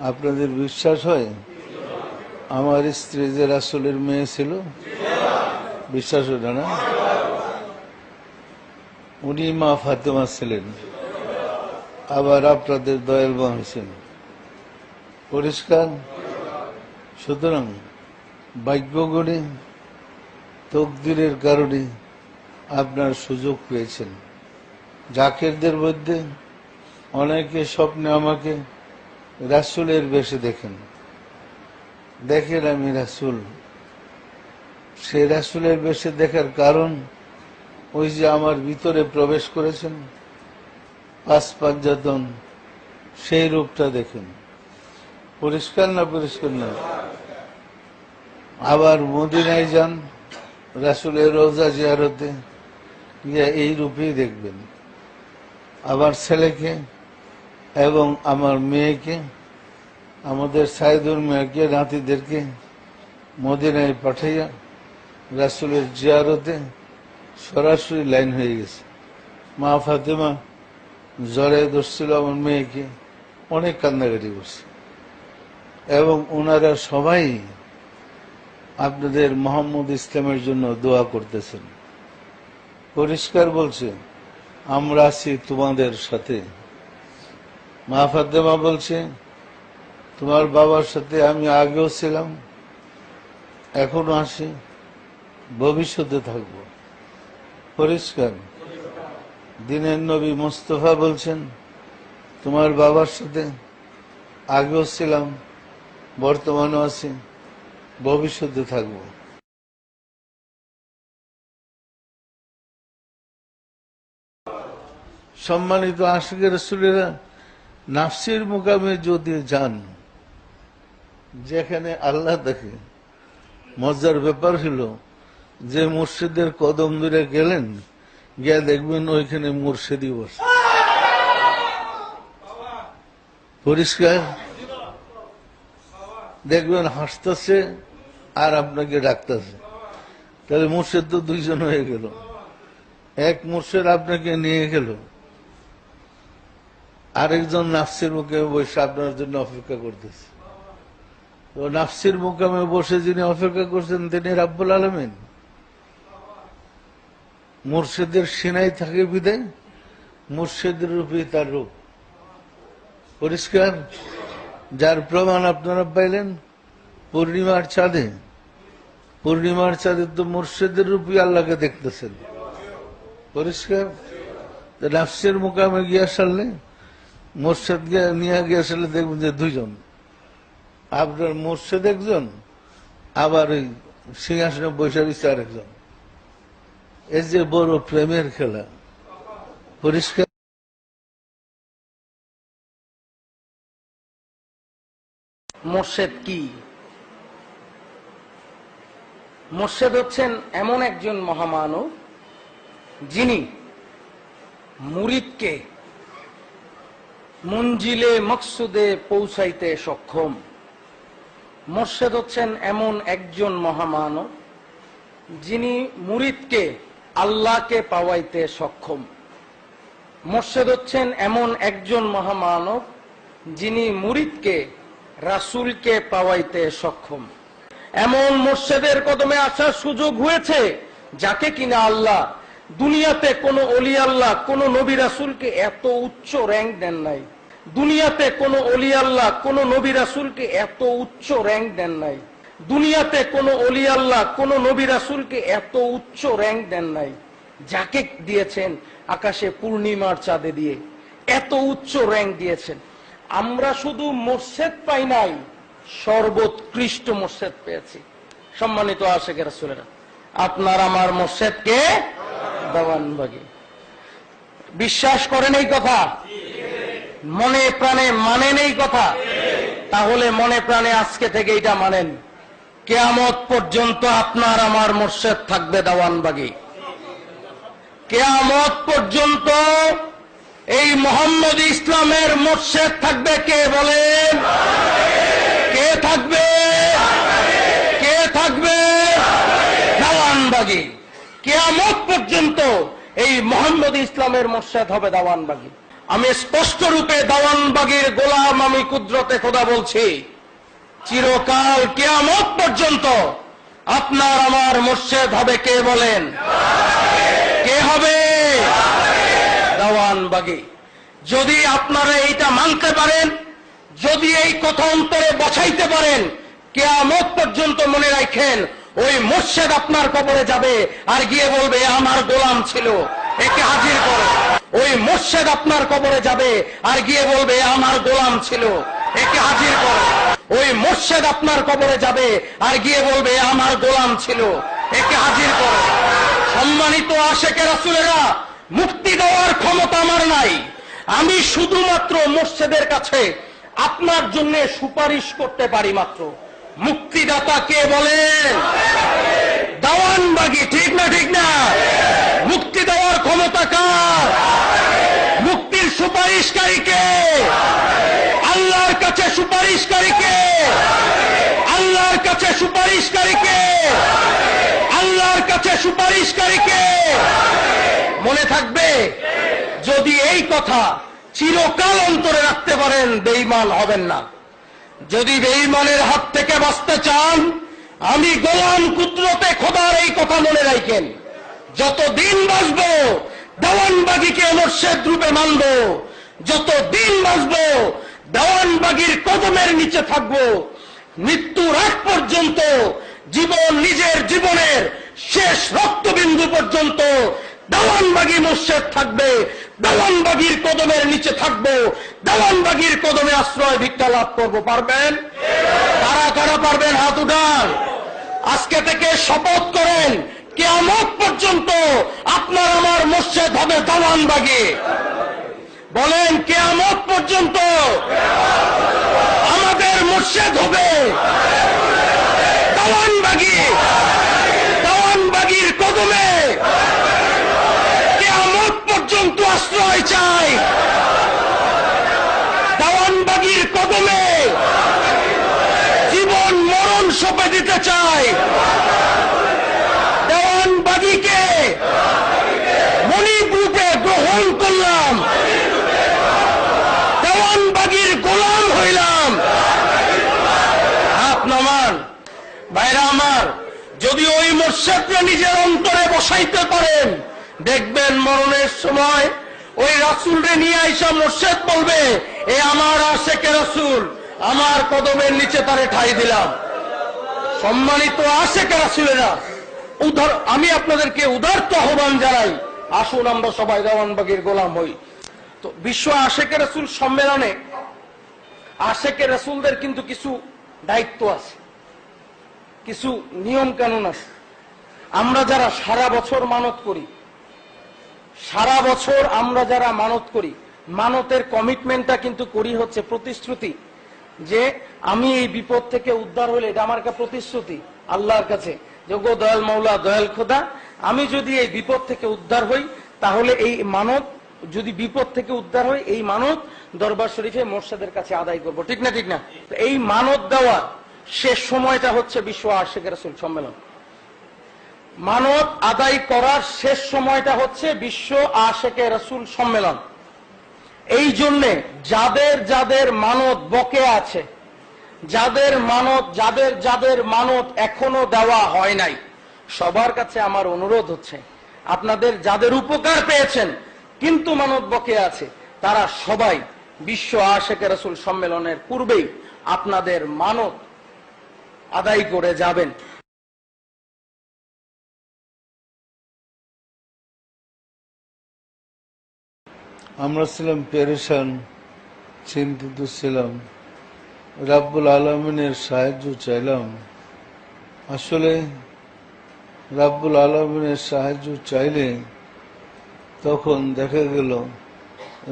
আপনাদের বিশ্বাস হয় আমার স্ত্রী যে রাসূলের মেয়ে ছিল? বিশ্বাস হয় না? উনি মা ফাতেমা ছিলেন, আবার আপনাদের দয়াল মা হয়েছেন। পরিষ্কার? সুতরাং ভাগ্যগুণে তকদিরের কারণে আপনার সুযোগ পেয়েছেন। জাকেরদের মধ্যে অনেকে স্বপ্নে আমাকে রাসূলের বেশে দেখেন, আমি রাসূল। সে রাসূলের বেশে দেখার কারণ ওই যে আমার ভিতরে প্রবেশ করেছেন, পাঁচ পাঞ্জাতন, সেই রূপটা দেখেন। পরিষ্কার না? পরিষ্কার না? আবার মদিনায় যান, রাসূলের রওজা জিয়ারতে গিয়ে এই রূপেই দেখবেন। আবার ছেলেকে এবং আমার মেয়েকে, আমাদের সাইদুর মেয়েকে, নাতিদেরকে মদিনায় পাঠাইয়া রাসূলের জিয়ারতে সরাসরি লাইন হয়ে গেছে। মা ফাতেমা জ্বরে ধরছিল আমার মেয়েকে, অনেক কান্নাকাটি করছে, এবং ওনারা সবাই আপনাদের মোহাম্মদ ইসলামের জন্য দোয়া করতেছেন। পরিষ্কার বলছে, আমরা আছি তোমাদের সাথে। মা ফাতেমা বলছে, তোমার বাবার সাথে আমি আগেও ছিলাম, এখনো আছি, ভবিষ্যতে থাকব। পরিষ্কার? দিনের নবী মুস্তাফা বলছেন, তোমার বাবার সাথে আগেও ছিলাম, বর্তমানেও আছি, ভবিষ্যতে থাকব। সম্মানিত আশিকের রাসূলেরা, নাফসির মুকামে যদি যান, যেখানে আল্লাহ দেখে, মজার ব্যাপার হল যে মুর্শিদের কদম ধরে গেলেন, গিয়া দেখবেন ওইখানে মুর্শিদই বসে। পরিষ্কার? দেখবেন হাসতেছে আর আপনাকে ডাকতেছে। তাহলে মুর্শিদ তো দুইজন হয়ে গেল। এক মুর্শিদ আপনাকে নিয়ে গেল, আরেকজন নাফসির মুকামে বসে আপনার জন্য অপেক্ষা করতেছে। তো নাফসির মুকামে বসে যিনি অপেক্ষা করছেন তিনি রাব্বুল আলামিন। মুর্শিদের সিনাই থাকে বিদায় মুর্শিদের রূপে তার রূপ। পরিষ্কার? যার প্রমাণ আপনারা পাইলেন পূর্ণিমার চাঁদে। পূর্ণিমার চাঁদে তো মুর্শিদের রূপে আল্লাহকে দেখতেছেন। পরিষ্কার? নাফসির মুকামে গিয়া সারলে, মুর্শিদ নিয়ে গিয়ে সারলে দেখবেন যে দুইজন, আপনার মুর্শিদ একজন, আবার ওই সিংহাসনে বসে রয়েছে আরেকজন। এই যে বড় প্রেমের খেলা। পরিষ্কার? মুর্শিদ কি? মুর্শিদ হচ্ছেন এমন একজন মহামানব যিনি মুরিদকে মঞ্জিলে মকসুদে পৌঁছাইতে সক্ষম। মুর্শিদ হচ্ছেন এমন একজন মহামানব যিনি মুরিদকে আল্লাহকে পাওয়াইতে সক্ষম। মুর্শিদ হচ্ছেন এমন একজন মহামানব যিনি মুরিদকে রাসূলকে পাওয়াইতে সক্ষম। এমন মুর্শিদের কদমে আসার সুযোগ হয়েছে যাকে কিনা আল্লাহ দুনিয়াতে কোন অলি আল্লাহ, কোন নবী রাসূলকে এত উচ্চ র্যাঙ্ক দেন নাই। দুনিয়াতে কোন অলি আল্লাহ, কোন নবী রাসূলকে এত উচ্চ র্যাঙ্ক দেন নাই। দুনিয়াতে কোন অলি আল্লাহ, কোন নবী রাসূলকে এত উচ্চ র্যাঙ্ক দেন নাই যাকে দিয়েছেন আকাশে পূর্ণিমার চাঁদে দিয়ে, এত উচ্চ র্যাঙ্ক দিয়েছেন। আমরা শুধু মুর্শিদ পাই নাই, সর্বোৎকৃষ্ট মুর্শিদ পেয়েছি। সম্মানিত আশিক রাসূলেরা, আপনার আমার মুর্শিদকে দেওয়ানবাগী। বিশ্বাস করেন এই কথা? মনে প্রাণে মানেন এই কথা? তাহলে মনে প্রাণে আজকে থেকে এটা মানেন, কিয়ামত পর্যন্ত আপনার আমার মুর্শিদ থাকবে দেওয়ানবাগী। কিয়ামত পর্যন্ত এই মোহাম্মদ ইসলামের মুর্শিদ থাকবে। কে বলেন? কে থাকবে? কে থাকবে? দেওয়ানবাগী। কিয়ামত পর্যন্ত এই মোহাম্মদ ইসলামের মুর্শিদ হবে দেওয়ানবাগী। আমি স্পষ্ট রূপে দেওয়ানবাগীর গোলাম আমি কুদরতে খোদা বলছি, চিরকাল কিয়ামত পর্যন্ত আপনার আমার মুর্শেদ হবে কে বলেন? কে হবে? দেওয়ানবাগী। যদি আপনারা এইটা মানতে পারেন, যদি এই কথা অন্তরে বসাইতে পারেন, কিয়ামত পর্যন্ত মনে রাখেন ওই মুর্শেদ আপনার কবরে যাবে আর গিয়ে বলবে আমার গোলাম ছিল, একে হাজির করো। ওই মুর্শেদ আপনার কবরে যাবে আর গিয়ে বলবে আমার গোলাম ছিল, একে হাজির করো। ওই মুর্শেদ আপনার কবরে যাবে আর গিয়ে বলবে আমার গোলাম ছিল, একে হাজির করো। সম্মানিত আশেকে রাসূলেরা, মুক্তি দেওয়ার ক্ষমতা আমার নাই। আমি শুধুমাত্র মুর্শেদের কাছে আপনার জন্য সুপারিশ করতে পারি মাত্র। মুক্তিদাতা কে বলেন? দেওয়ানবাগী। ঠিক না? ঠিক না? মুক্তি দেওয়ার ক্ষমতা কার? মুক্তির সুপারিশকারী কে? আল্লাহর কাছে সুপারিশকারী কে? আল্লাহর কাছে সুপারিশকারী কে? আল্লাহর কাছে সুপারিশকারী কে? মনে থাকবে, যদি এই কথা চিরকাল অন্তরে রাখতে পারেন বেঈমান হবেন না। যদি বেঈমানের হাত থেকে বাঁচতে চান, আমি গোলাম কুদরতে খোদার এই কথা মনে রাখেন, যতদিন বাঁচব দেওয়ানবাগীকে মুর্শেদ রূপে মানব, যতদিন বাঁচব দেওয়ানবাগীর কদমের নিচে থাকব, মৃত্যুর আগ পর্যন্ত, জীবন নিজের জীবনের শেষ রক্তবিন্দু পর্যন্ত দেওয়ানবাগী মুর্শেদ থাকবে, দেওয়ানবাগীর কদমের নিচে থাকবো, দেওয়ানবাগীর কদমে আশ্রয় ভিক্ষা লাভ করবো। পারবেন? কারা কারা পারবেন? হাত উঠান। আজকে থেকে শপথ করেন, কিয়ামত পর্যন্ত আপনার আমার মুর্শেদ হবে দেওয়ানবাগী। বলেন, কিয়ামত পর্যন্ত আমাদের মুর্শেদ হবে দেওয়ানবাগী। দেওয়ানবাগীর কদমে কিয়ামত পর্যন্ত আশ্রয় চাই, দেওয়ানবাগীর কদমে জীবন মরণ সঁপে দিতে চাই। দেওয়ানবাগীকে মনিব রূপে গ্রহণ করলাম, দেওয়ানবাগীর গোলাম হইলাম। হাত নামান। ভাইরা আমার, যদি ওই মুর্শেদকে নিজের অন্তরে বসাইতে পারেন, দেখবেন মরণের সময় ওই রাসূলরে নিয়ে আইসা মুর্শেদ বলবে, এ আমার আশেকে রাসূল, আমার কদমের নিচে তারে ঠাই দিলাম। সম্মানিত আশেকে রাসূলেরা, আমি আপনাদেরকে উদারত আহ্বান জানাই, আসুন আমরা সবাই দেওয়ানবাগীর গোলাম হই। তো বিশ্ব আশেকে রাসূল সম্মেলনে আশেকে রাসূলদের কিন্তু কিছু দায়িত্ব আছে, কিছু নিয়ম কানুন আছে। আমরা যারা সারা বছর মানত করি, সারা বছর আমরা যারা মানত করি, মানতের কমিটমেন্টটা কিন্তু করি হচ্ছে প্রতিশ্রুতি, যে আমি এই বিপদ থেকে উদ্ধার হলে, এটা আমার একটা প্রতিশ্রুতি আল্লাহর কাছে, যে গো দয়াল মাওলা, দয়াল খোদা, আমি যদি এই বিপদ থেকে উদ্ধার হই, তাহলে এই মানত, যদি বিপদ থেকে উদ্ধার হই, এই মানত দরবার শরীফে মোর্শেদের কাছে আদায় করব। ঠিক না? ঠিক না? এই মানত দেওয়ার শেষ সময়টা হচ্ছে বিশ্ব আশেকে রাসূল সম্মেলন। মানত আদায় করার শেষ সময়টা হচ্ছে বিশ্ব আশেকে রাসূল সম্মেলন। এই জন্যে যাদের যাদের মানত বকে আছে, যাদের যাদের মানত এখনো দেওয়া হয় নাই, সবার কাছে আমার অনুরোধ হচ্ছে, আপনাদের যাদের উপকার পেয়েছেন কিন্তু মানত বকে আছে, তারা সবাই বিশ্ব আশেকে রাসূল সম্মেলনের পূর্বেই আপনাদের মানত আদায় করে যাবেন। আমরা ছিলাম পেরেশান, চিন্তিত ছিলাম, রাব্বুল আলামিনের সাহায্য চাইলাম। আসলে রাব্বুল আলামিনের সাহায্য চাইলে তখন দেখা গেল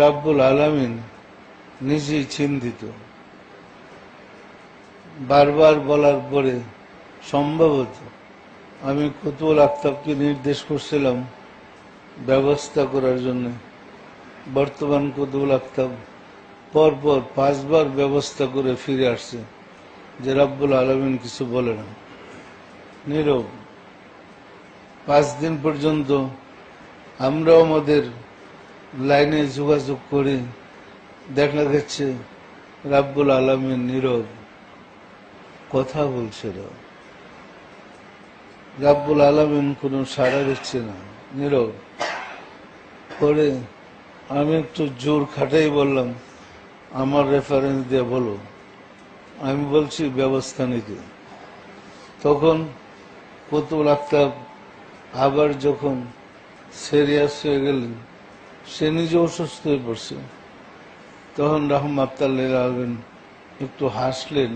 রাব্বুল আলামিন নিজেই চিন্তিত। বারবার বলার পরে সম্ভবত আমি কুতুবুল আফতাবকে নির্দেশ করছিলাম ব্যবস্থা করার জন্য। বর্তমান কুতুবুল আফতাব পরপর 5 বার ব্যবস্থা করে ফিরে আসছে যে রাব্বুল আলামিন কিছু বলে না, নীরব। 5 দিন পর্যন্ত আমরাও আমাদের লাইনে যোগাযোগ করে দেখা যাচ্ছে রাব্বুল আলামিন নীরব, কথা বলছে না। রাব্বুল আলামিন কোনো সাড়া দিচ্ছে না, নীরব। পরে আমি একটু জোর খাটাই বললাম, আমার রেফারেন্স দিয়ে বলো। আমি বলছি ব্যবস্থা নিতে। তখন কুতুবুল আফতাব আবার যখন সিরিয়াস হয়ে গেলেন, সে নিজে অসুস্থ হয়ে পড়ছে, তখন রাহমাতুল্লিল আলামিন একটু হাসলেন,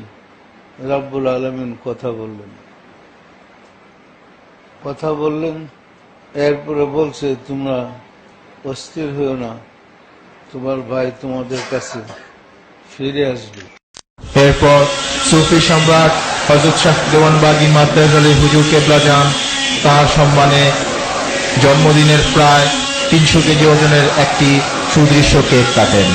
রাব্বুল আলামিন কথা বললেন। এরপরে বলছে, তোমরা অস্থির হয়েও না, তোমার ভাই তোমাদের কাছে ফিরে আসবে। এরপর সুফি সম্রাট হযরত শাহ দেওয়ানবাগী মাদ্রাজ আলী হুজুর কেবলা যান তার সম্মানে জন্মদিনের প্রায় 300 কেজি ওজনের একটি সুদৃশ্য কেক কাটেন।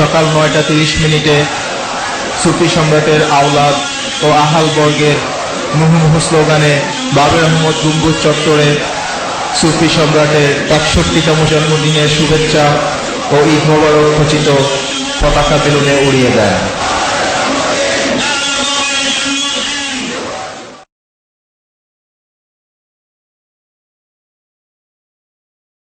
সকাল 9টা 30 সুফি সম্রাটের আওলাদ ও আহাল বর্গের মুহুর্মুহু স্লোগানে বাবর আহমদ গম্বুজ চত্বরে সুফি সম্রাটের 61তম জন্মদিনের শুভেচ্ছা ও ঈদ মোবারক খচিত পতাকা বেলুনে উড়িয়ে দেয়।